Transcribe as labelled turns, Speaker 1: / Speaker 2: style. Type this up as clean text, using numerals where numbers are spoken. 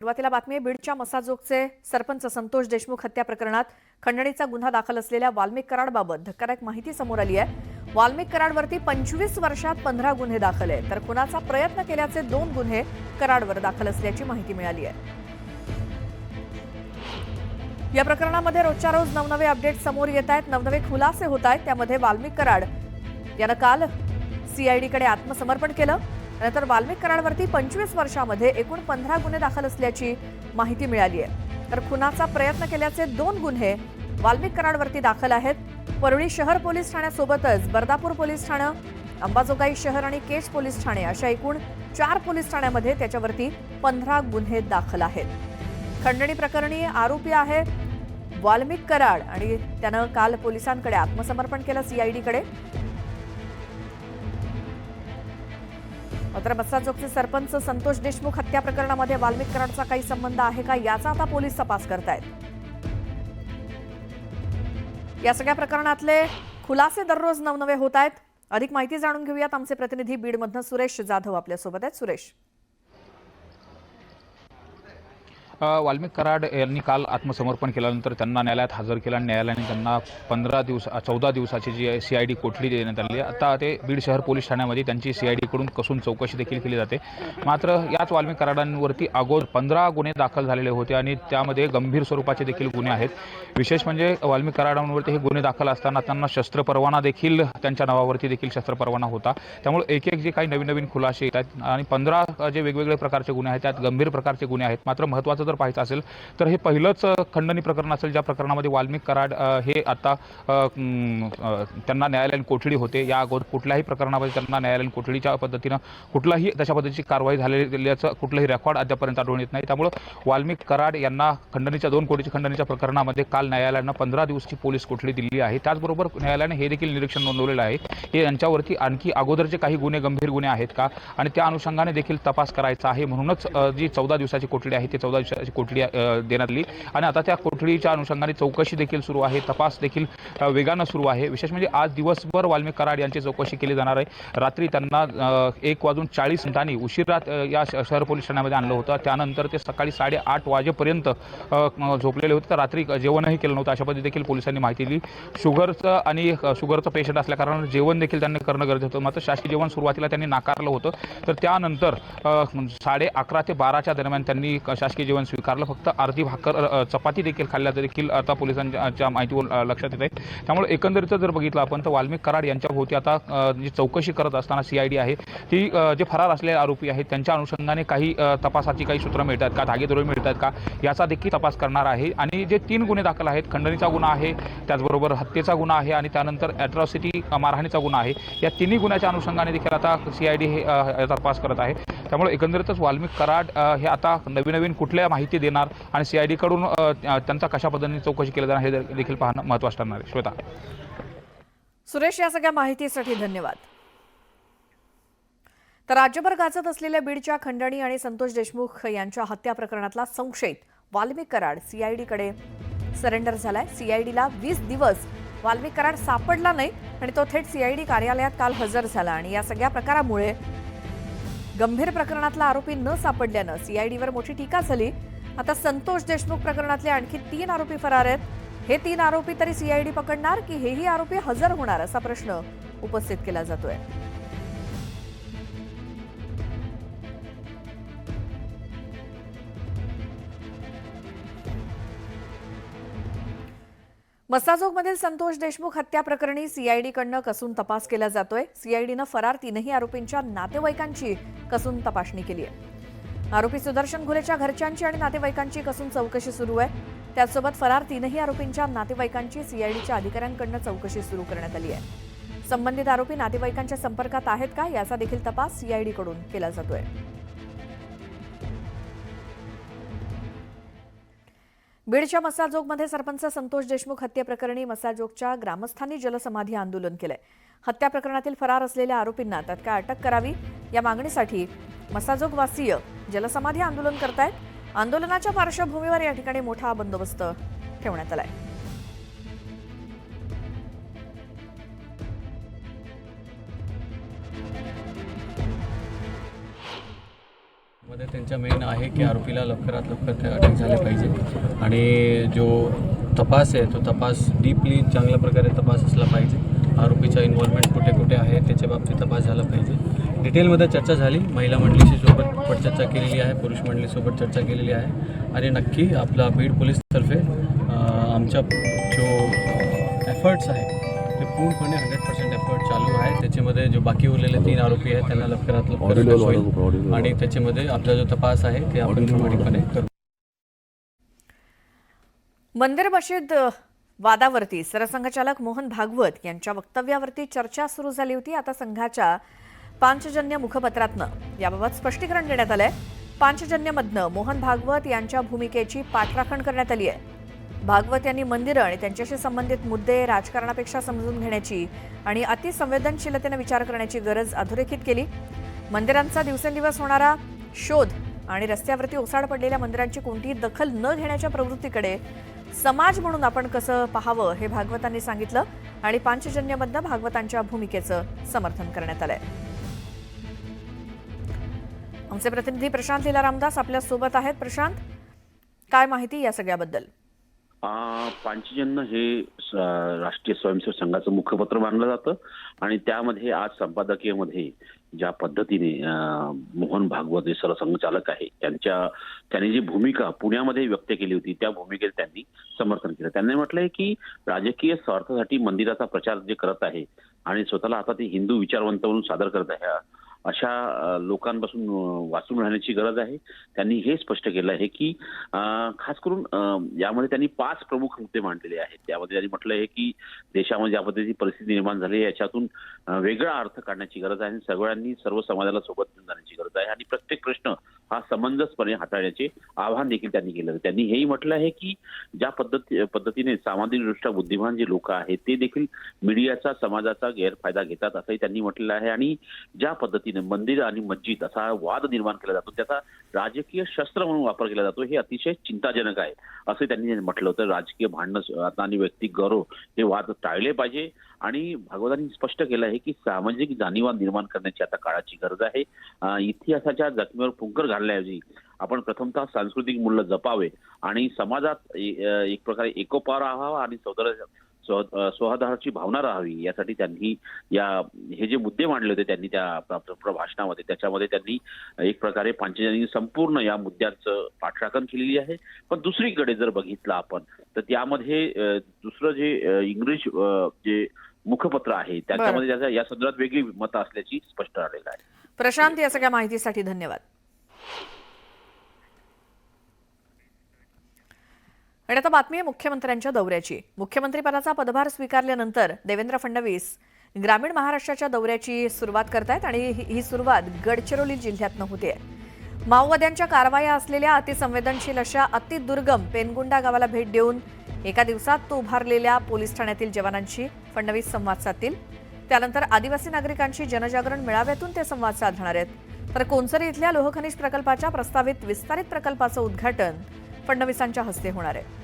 Speaker 1: सुरुवातीला बातमी आहे बीडच्या मसाजोगचे सरपंच संतोष देशमुख हत्या प्रकरणात खंडणीचा गुन्हा दाखल असलेल्या वाल्मिक कराडबाबत धक्कादायक माहिती समोर आली आहे। वाल्मिक कराडवरती 25 वर्षात 15 गुन्हे दाखल आहेत, तर खुनाचा प्रयत्न केल्याचे 2 गुन्हे कराडवर दाखल असल्याची माहिती मिळाली आहे। या प्रकरणामध्ये रोजच्या रोज नवनवे अपडेट समोर येत आहेत, नवनवे खुलासे होत आहेत। त्यामध्ये वाल्मिक कराड यानं काल सीआयडीकडे आत्मसमर्पण केलं। नंतर वाल्मिक कराडवरती 25 वर्षामध्ये एकूण 15 गुन्हे दाखल असल्याची माहिती मिळाली आहे। तर खुनाचा प्रयत्न केल्याचे 2 गुन्हे वाल्मिक कराडवरती दाखल आहेत। परळी शहर पोलीस ठाण्यासोबतच बर्दापूर पोलीस ठाणं, अंबाजोगाई शहर आणि केज पोलीस ठाणे अशा एकूण 4 पोलीस ठाण्यामध्ये त्याच्यावरती 15 गुन्हे दाखल आहेत। खंडणी प्रकरणी आरोपी आहे वाल्मिक कराड आणि त्यानं काल पोलिसांकडे आत्मसमर्पण केलं सीआयडीकडे। मात्र मसाजोगचे सरपंच संतोष देशमुख हत्या प्रकरणामध्ये वाल्मिक कराडचा काही संबंध आहे का, याचा आता पोलीस तपास करतायत। या सगळ्या प्रकरणातले खुलासे दररोज नवनवे होत आहेत। अधिक माहिती जाणून घेऊयात, आमचे प्रतिनिधी बीडमधून सुरेश जाधव आपल्यासोबत आहेत। सुरेश,
Speaker 2: वाल्मिक कराड यांनी काल आत्मसमर्पण केल्यानंतर त्यांना न्यायालयात हजर केलं आणि न्यायालयाने त्यांना 14 दिवसाची जी सीआयडी कोठडी देण्यात आली आहे। आता ते बीड शहर पोलीस ठाण्यामध्ये त्यांची सीआयडीकडून कसून चौकशी देखील केली जाते। मात्र याच वाल्मिक कराडांवरती अगोदर 15 गुन्हे दाखल झालेले होते आणि त्यामध्ये गंभीर स्वरूपाचे देखील गुन्हे आहेत। विशेष म्हणजे वाल्मिक कराडांवरती हे गुन्हे दाखल असताना त्यांना शस्त्र परवाना देखील त्यांच्या नावावरती देखील शस्त्र परवाना होता। त्यामुळे एक जे काही नवीन खुलासे येतात आणि 15 जे वेगवेगळे प्रकारचे गुन्हे आहेत त्यात गंभीर प्रकारचे गुन्हे आहेत। मात्र महत्त्वाचं जर पाहायचं असेल तर हे पहिलंच खंडणी प्रकरण असेल ज्या प्रकरणामध्ये वाल्मिक कराड हे आता त्यांना न्यायालयीन कोठडी होते। या अगोदर कुठल्याही प्रकरणामध्ये त्यांना न्यायालयीन कोठडीच्या पद्धतीनं कुठलाही तशा पद्धतीची कारवाई झालेल्याचं कुठलंही रेकॉर्ड अद्यापर्यंत आढळून येत नाही। त्यामुळे वाल्मिक कराड यांना खंडणीच्या 2 कोटीच्या खंडणीच्या प्रकरणामध्ये काल न्यायालयानं 15 दिवसाची पोलीस कोठडी दिली आहे। त्याचबरोबर न्यायालयाने हे देखील निरीक्षण नोंदवलेलं आहे की यांच्यावरती आणखी अगोदरचे काही गुन्हे गंभीर गुन्हे आहेत का आणि त्या अनुषंगाने देखील तपास करायचा आहे। म्हणूनच जी 14 दिवसाची कोठडी आहे ती 14 दिवसाची कोठडी देण्यात आली आणि आता त्या कोठडीच्या अनुषंगाने चौकशी देखील सुरू आहे, तपास देखील वेगानं सुरू आहे। विशेष म्हणजे आज दिवसभर वाल्मिक कराड यांची चौकशी केली जाणार आहे। रात्री त्यांना 1:40 उशिरा या शहर पोलीस ठाण्यामध्ये आणलं होतं। त्यानंतर ते सकाळी 8:30 वाजेपर्यंत झोपलेले होते, तर रात्री जेवणही केलं नव्हतं अशा पद्धतीने देखील पोलिसांनी माहिती दिली। शुगरचं पेशंट असल्याकारणाने जेवण देखील त्यांनी करणं गरजेचं होतं। मात्र शासकीय जेवण सुरुवातीला त्यांनी नाकारलं होतं, तर त्यानंतर 11:30 ते 12च्या दरम्यान त्यांनी शासकीय जेवण स्वीकारलं। फक्त अर्धी भाकर चपाती देखील खाल्ल्याचं देखील आता पोलिसांच्या माहितीवर लक्षात येत आहे। त्यामुळे एकंदरीत जर बघितलं आपण तर वाल्मिक कराड यांच्या भोवती आता जी चौकशी करत असताना सीआयडी आहे ती जे फरार असलेले आरोपी आहेत त्यांच्या अनुषंगाने काही तपासाची काही सूत्र मिळतात का, धागेदोरे मिळतात का, याचा देखील तपास करणार आहे। आणि जे 3 गुन्हे दाखल आहेत, खंडणीचा गुन्हा आहे, त्याचबरोबर हत्येचा गुन्हा आहे आणि त्यानंतर ॲट्रॉसिटी मारहाणीचा गुन्हा आहे, या 3 गुन्ह्याच्या अनुषंगाने देखील आता सीआयडी हे तपास करत आहे। त्यामुळे एकंदरीतच वाल्मिक कराड हे आता नवीन कुठल्या माहिती देणार आणि सीआयडी कडून त्यांचा कशा पद्धतीने चौकशी केली जाणार हे देखील पाहणं महत्त्वाचं ठरणार आहे। श्वेता,
Speaker 1: सुरेश, या सगळ्या माहितीसाठी धन्यवाद। तर राज्यभर गाजत असलेल्या बीडच्या खंडणी आणि संतोष देशमुख यांच्या हत्या प्रकरणातला संशयित वाल्मिक कराड सीआयडीकडे सरेंडर झालाय। सीआयडीला 20 दिवस वाल्मिक कराड सापडला नाही आणि तो थेट सीआयडी कार्यालयात काल हजर झाला आणि या सगळ्या प्रकारामुळे गंभीर प्रकरणातला आरोपी न सापडल्यानं सीआयडीवर मोठी टीका झाली। आता संतोष देशमुख प्रकरणातले आणखी 3 आरोपी फरार आहेत। हे 3 आरोपी तरी सीआयडी पकडणार की हेही आरोपी हजर होणार असा प्रश्न उपस्थित केला जातोय। मसाजोगमधील संतोष देशमुख हत्या प्रकरणी सीआयडीकडनं कसून तपास केला जातोय। सीआयडीनं फरार 3ही आरोपींच्या नातेवाईकांची कसून तपासणी केली आहे। आरोपी सुदर्शन घुलेच्या घरच्यांची आणि नातेवाईकांची कसून चौकशी सुरू आहे। त्याचसोबत फरार 3ही आरोपींच्या नातेवाईकांची सीआयडीच्या अधिकाऱ्यांकडनं चौकशी सुरू करण्यात आली आहे। संबंधित आरोपी नातेवाईकांच्या संपर्कात आहेत का याचा देखील तपास सीआयडीकडून केला जातोय। बीडच्या मसाजोगमध्ये सरपंच संतोष देशमुख हत्या प्रकरणी मसाजोगच्या ग्रामस्थांनी जलसमाधी आंदोलन केलंय। हत्या प्रकरणातील फरार असलेल्या आरोपींना तात्काळ अटक करावी या मागणीसाठी मसाजोगवासीय जलसमाधी आंदोलन करतायत। आंदोलनाच्या पार्श्वभूमीवर या ठिकाणी मोठा बंदोबस्त ठेवण्यात आलाय।
Speaker 3: मध्ये त्यांच्या याच्या मेन आहे की आरोपीला लवकरात लवकर अटक झाले पाहिजे आणि जो तपास आहे तो तपास डीपली चांगल्या प्रकारे तपास असला पाहिजे. आरोपीचा इन्व्हॉल्वमेंट कुठे कुठे आहे त्याच्या बाबतीत तपास झाला पाहिजे. डिटेलमध्ये चर्चा झाली, महिला मंडळीशी सोबत चर्चा केलेली आहे, पुरुष मंडळीसोबत चर्चा केलेली आहे आणि नक्की आपला बीड पोलीसतर्फे आमच्या जो एफर्ट्स आहे ते पूर्णपणे 100% एफर्ट चालू आहे. त्याच्यामध्ये जो बाकी उरलेले 3 आरोपी आहेत त्यांना लवकरात लवकर अटक होईल आणि त्याच्यामध्ये आपला जो तपास आहे ते आपण प्रामाणिकपणे करू.
Speaker 1: मंदिर मशीद वादावरती सरसंघचालक मोहन भागवत यांच्या वक्तव्यावरती चर्चा सुरू झाली होती. आता संघाच्या पांचजन्य मुखपत्रातनं याबाबत स्पष्टीकरण देण्यात आलंय. पांचजन्यमधनं मोहन भागवत यांच्या भूमिकेची पाठराखण करण्यात आली आहे. भागवत यांनी मंदिरं आणि त्यांच्याशी संबंधित मुद्दे राजकारणापेक्षा समजून घेण्याची आणि अतिसंवेदनशीलतेने विचार करण्याची गरज अधोरेखित केली. मंदिरांचा दिवसेंदिवस होणारा शोध आणि रस्त्यावरती ओसाड पडलेल्या मंदिरांची कोणतीही दखल न घेण्याच्या प्रवृत्तीकडे समाज म्हणून आपण कसं पाहावं हे भागवतांनी सांगितलं आणि पांचजन्यमधनं भागवतांच्या भूमिकेचं समर्थन करण्यात आलंय. आमचे प्रतिनिधी प्रशांत लीला रामदास आपल्या सोबत आहेत. प्रशांत, काय माहिती या सगळ्याबद्दल?
Speaker 4: पांचजन्य हे राष्ट्रीय स्वयंसेवक संघाचं मुखपत्र मानलं जातं आणि त्यामध्ये आज संपादकीयमध्ये ज्या पद्धतीने मोहन भागवत जे सरसंघचालक आहे त्यांनी जी भूमिका पुण्यामध्ये व्यक्त केली होती त्या भूमिकेत त्यांनी समर्थन केलं. त्यांनी म्हटलंय की राजकीय स्वार्थासाठी मंदिराचा प्रचार जे करत आहे आणि स्वतःला आता ते हिंदू विचारवंत म्हणून सादर करत आहे अशा लोकांपासून वाचून राहण्याची गरज आहे. त्यांनी हे स्पष्ट केलं आहे की खास करून यामध्ये त्यांनी 5 प्रमुख मुद्दे मांडलेले आहेत. त्यामध्ये त्यांनी म्हटलं आहे की देशामध्ये ज्या पद्धतीची परिस्थिती निर्माण झाली याच्यातून वेगळा अर्थ काढण्याची गरज आहे आणि सगळ्यांनी सर्व समाजाला सोबत घेऊन जाण्याची गरज आहे आणि प्रत्येक प्रश्न हा समंजसपणे हाताळण्याचे आवाहन देखील त्यांनी केलं. त्यांनी हेही म्हटलं आहे की ज्या पद्धतीने सामाजिकदृष्ट्या बुद्धिमान जे लोक आहेत ते देखील मीडियाचा समाजाचा गैरफायदा घेतात असंही त्यांनी म्हटलेलं आहे आणि ज्या पद्धतीने मंदिर आणि मस्जिद असा वाद निर्माण केला जातो त्याचा राजकीय शस्त्र म्हणून वापर केला जातो हे अतिशय चिंताजनक आहे असं त्यांनी म्हटलं होतं. राजकीय भांडणं आणि वैयक्तिक गौरव हे वाद टाळले पाहिजे आणि भागवतांनी स्पष्ट केलं आहे की सामाजिक जाणीवा निर्माण करण्याची आता काळाची गरज आहे. इतिहासाच्या जखमेवर फुंकर घालण्याऐवजी आपण प्रथमतः सांस्कृतिक मूल्य जपावे आणि समाजात एक प्रकारे एकोपा राहावा आणि सौहार्दाची भावना राहावी यासाठी त्यांनी हे जे मुद्दे मांडले होते त्यांनी त्या भाषणामध्ये त्याच्यामध्ये त्यांनी एक प्रकारे पांचजन्य संपूर्ण या मुद्द्याचं पाठराखण केलेली आहे. पण दुसरीकडे जर बघितलं आपण तर त्यामध्ये दुसरं जे इंग्रज जे मुखपत्र आहे त्याच्यामध्ये या संदर्भात वेगळी मतं असल्याची स्पष्ट आलेलं आहे.
Speaker 1: प्रशांत, या सगळ्या माहितीसाठी धन्यवाद. आणि आता बातमी आहे मुख्यमंत्र्यांच्या दौऱ्याची. मुख्यमंत्रीपदाचा पदभार स्वीकारल्यानंतर देवेंद्र फडणवीस ग्रामीण महाराष्ट्राच्या दौऱ्याची सुरुवात करतायत आणि ही सुरुवात गडचिरोली जिल्ह्यातनं होते. माओवाद्यांच्या कारवाया असलेल्या अतिसंवेदनशील अशा अतिदुर्गम पेनगुंडा गावाला भेट देऊन एका दिवसात तो उभारलेल्या पोलीस ठाण्यातील जवानांशी फडणवीस संवाद साधतील. त्यानंतर आदिवासी नागरिकांशी जनजागरण मेळाव्यातून ते संवाद साधणार आहेत. तर कोनसरी इथल्या लोहखनिज प्रकल्पाच्या प्रस्तावित विस्तारित प्रकल्पाचं उद्घाटन फडणवीसांच्या हस्ते होणार आहे.